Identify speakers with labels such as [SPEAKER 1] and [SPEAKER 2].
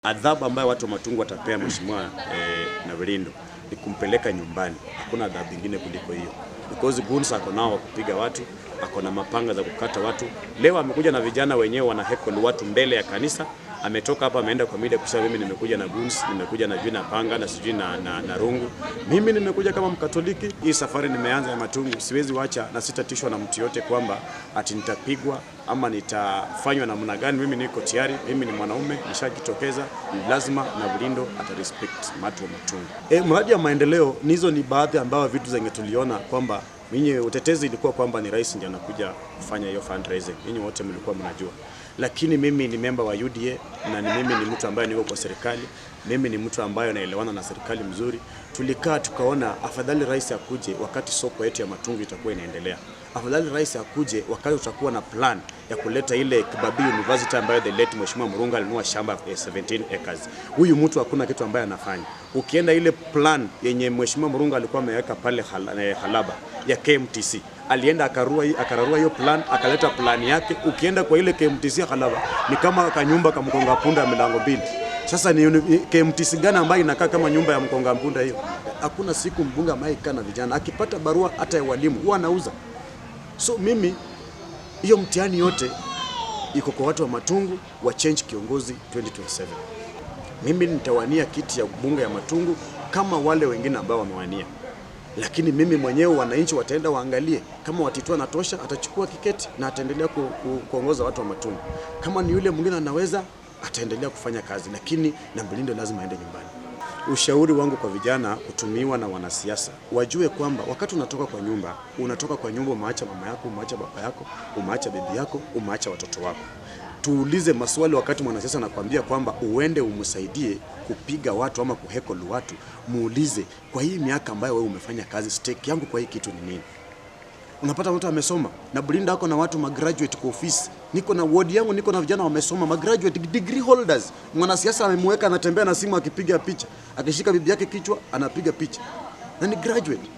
[SPEAKER 1] Adhabu ambayo watu wa Matungu watapea mheshimiwa Navirindo ni kumpeleka nyumbani. Hakuna adhabu nyingine kuliko hiyo. Because goons ako nao wa kupiga watu, ako na mapanga za kukata watu. Leo amekuja na vijana wenyewe wana heckle watu mbele ya kanisa. Ametoka hapa ameenda kwa media kusema mimi nimekuja na goons, nimekuja na vina panga na sijui na rungu. Mimi nimekuja kama Mkatoliki. Hii safari nimeanza ya Matungu, siwezi wacha na sitatishwa na mtu yote kwamba ati nitapigwa ama nitafanywa namna gani. Mimi niko tayari, mimi ni mwanaume, nishajitokeza, ni lazima Navirindo atarespect watu wa Matungu. Mradi ya maendeleo hizo ni baadhi ambao vitu zenye tuliona kwamba mimi utetezi ilikuwa kwamba ni rais ndiye anakuja kufanya hiyo fundraising. Ninyi wote mlikuwa mnajua. Lakini mimi ni member wa UDA na mimi ni mtu ambaye niko kwa serikali. Mimi ni mtu ambaye naelewana na serikali mzuri. Tulikaa tukaona afadhali rais akuje wakati soko yetu ya Matungu itakuwa inaendelea. Afadhali rais akuje wakati tutakuwa na plan ya kuleta ile Kibabii University ambayo the late Mheshimiwa Murunga alinunua shamba 17 acres. Huyu mtu hakuna kitu ambaye anafanya. Ukienda ile plan yenye Mheshimiwa Murunga alikuwa ameweka pale Halaba ya KMTC, alienda akararua hiyo plan, akaleta plan yake. Ukienda kwa ile KMTC Halaba ni kama kanyumba ka mkonga punda milango mbili. Sasa ni KMTC gani ambayo inakaa kama nyumba ya mkonga punda hiyo? Hakuna siku mbunge ambaye kana vijana akipata barua hata ya walimu huwa anauza. So mimi hiyo mtihani yote iko kwa watu wa Matungu wa change kiongozi 2027. Mimi nitawania kiti ya bunge ya Matungu kama wale wengine ambao wamewania. Lakini mimi mwenyewe wananchi wataenda waangalie kama Watitu anatosha, atachukua kiketi na ataendelea kuongoza watu wa Matungu. Kama ni yule mwingine anaweza, ataendelea kufanya kazi, lakini Navirindo lazima aende nyumbani. Ushauri wangu kwa vijana kutumiwa na wanasiasa, wajue kwamba wakati unatoka kwa nyumba umeacha mama yako, umeacha baba yako, umeacha bibi yako, umeacha watoto wako. Tuulize maswali wakati mwanasiasa anakuambia kwamba uende umsaidie kupiga watu ama kuheckle watu. Muulize, kwa hii miaka ambayo wewe umefanya kazi, stake yangu kwa hii kitu ni nini? Unapata mtu amesoma na Blinda ako na watu graduate kwa ofisi. Niko na ward yangu, niko na vijana wamesoma graduate degree holders. Mwanasiasa amemweka anatembea na simu akipiga picha, akishika bibi yake kichwa anapiga picha. Na ni graduate.